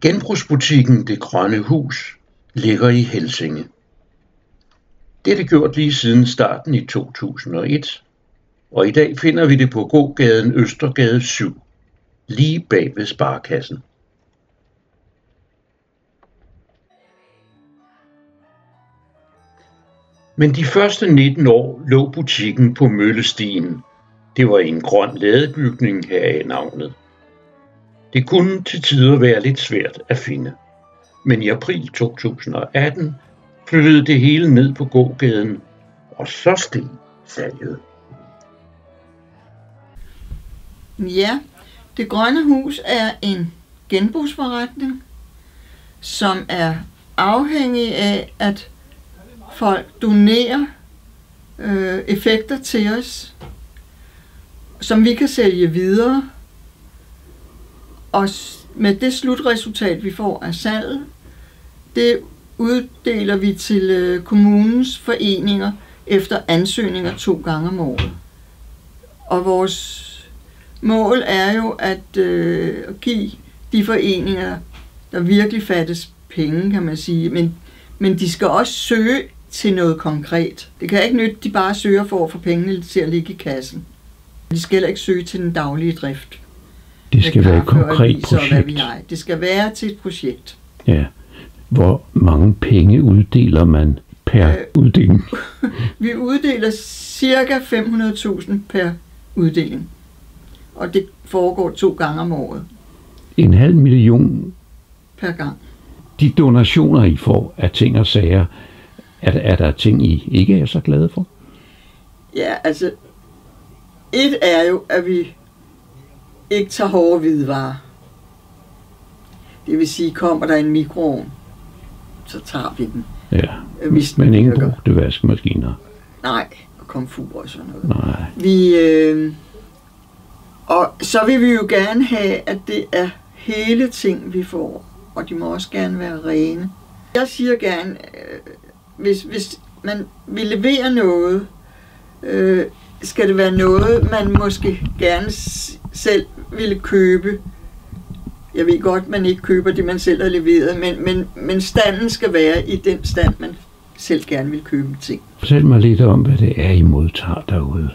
Genbrugsbutikken Det Grønne Hus ligger i Helsinge. Det er det gjort lige siden starten i 2001, og i dag finder vi det på gågaden Østergade 7, lige bag ved Sparekassen. Men de første 19 år lå butikken på Møllestien. Det var i en grøn ladebygning, heraf navnet. Det kunne til tider være lidt svært at finde, men i april 2018 flyttede det hele ned på gågaden, og så steg salget. Ja, Det Grønne Hus er en genbrugsforretning, som er afhængig af, at folk donerer effekter til os, som vi kan sælge videre. Og med det slutresultat, vi får af salget, det uddeler vi til kommunens foreninger efter ansøgninger 2 gange om året. Og vores mål er jo at give de foreninger, der virkelig fattes penge, kan man sige, men de skal også søge til noget konkret. Det kan ikke nytte, de bare søger for at få pengene til at ligge i kassen. De skal heller ikke søge til den daglige drift. Det skal være et konkret projekt. Det skal være til et projekt. Ja. Hvor mange penge uddeler man per uddeling? Vi uddeler ca. 500.000 per uddeling. Og det foregår 2 gange om året. 500.000 per gang. De donationer, I får af ting og sager, er der ting, I ikke er så glade for? Ja, altså, et er jo, at vi ikke tager hårde hvidevarer. Det vil sige, kommer der en mikroovn, så tager vi den. Ja, men ingen brugte vaskemaskiner. Nej, og komfur og sådan noget. Nej. Og så vil vi jo gerne have, at det er hele ting, vi får, og de må også gerne være rene. Jeg siger gerne, hvis man vil levere noget, skal det være noget, man måske gerne selv ville købe. Jeg ved godt, man ikke køber det, man selv har leveret, men standen skal være i den stand, man selv gerne vil købe ting. Fortæl mig lidt om, hvad det er, I modtager derude.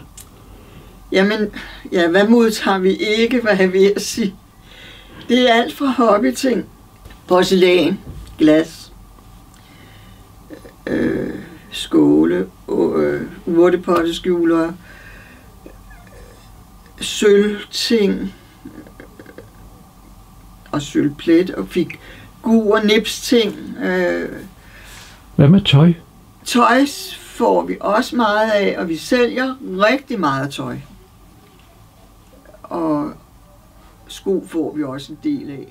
Jamen, ja, hvad modtager vi ikke, hvad jeg vil sige? Det er alt fra hobbyting, porcelæn, glas, skåle, urtepotteskjulere, sølvting og sølvplet og figur og nipsting. Hvad med tøj? Tøj får vi også meget af, og vi sælger rigtig meget tøj. Og sko får vi også en del af.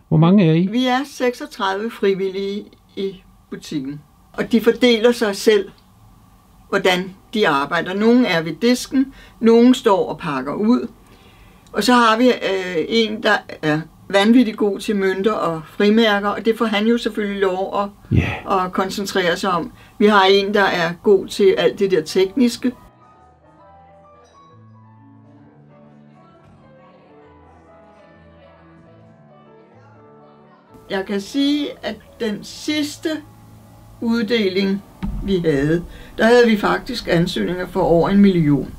Hvor mange er I? Vi er 36 frivillige i butikken, og de fordeler sig selv, hvordan de arbejder. Nogle er ved disken, nogle står og pakker ud, og så har vi en, der er vanvittigt god til mønter og frimærker, og det får han jo selvfølgelig lov at koncentrere sig om. Vi har en, der er god til alt det der tekniske. Jeg kan sige, at den sidste uddeling, vi havde, der havde vi faktisk ansøgninger for over 1 million,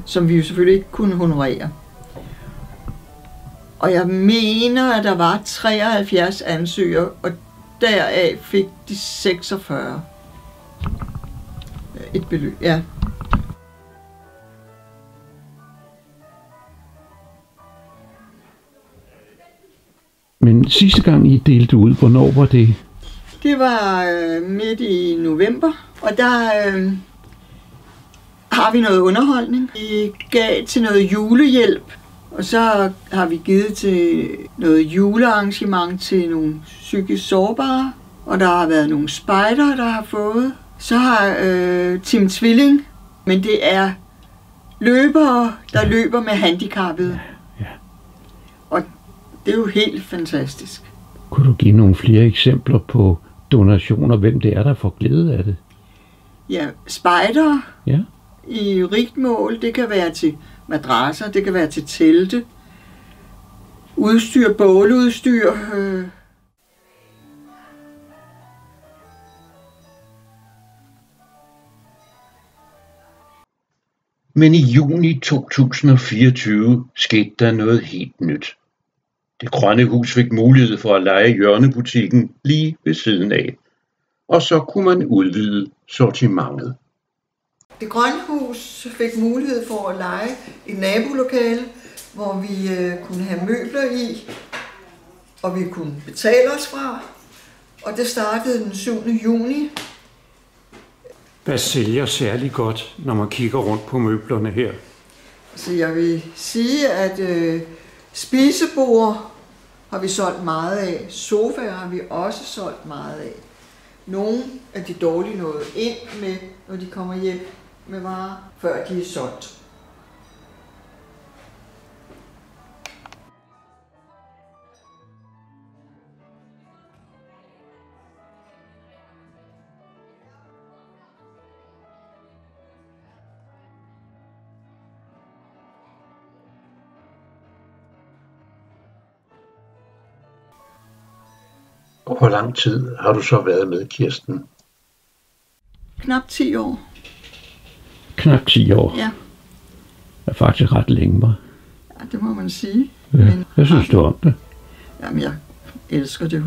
som vi jo selvfølgelig ikke kunne honorere. Og jeg mener, at der var 73 ansøgere, og deraf fik de 46 et beløb, ja. Men sidste gang I delte ud, hvornår var det? Det var midt i november, og der har vi noget underholdning. Vi gav til noget julehjælp, og så har vi givet til noget julearrangement til nogle psykisk sårbare, og der har været nogle spejdere, der har fået. Så har Team Tvilling, men det er løbere, der løber med handicappede. Ja. Og Det er jo helt fantastisk. Kunne du give nogle flere eksempler på donationer, hvem det er, der får glæde af det? Ja, spejdere Ja. i rigt mål, det kan være til madrasser, det kan være til telte, udstyr, båludstyr. Men i juni 2024 skete der noget helt nyt. Det Grønne Hus fik mulighed for at leje hjørnebutikken lige ved siden af. Og så kunne man udvide sortimentet. Det Grønne Hus fik mulighed for at leje et nabolokale, hvor vi kunne have møbler i, og vi kunne betale os fra. Og det startede den 7. juni. Hvad sælger særlig godt, når man kigger rundt på møblerne her? Så jeg vil sige, at spisebord har vi solgt meget af. Sofaer har vi også solgt meget af. Nogle af de dårlige nåede ind med, når de kommer hjem med varer, før de er solgt. Og hvor lang tid har du så været med, Kirsten? Knap 10 år. Knap 10 år. Ja, Er faktisk ret længe, var. ja det må man sige. Ja. Hvad synes du om det? Jamen, jeg elsker det jo.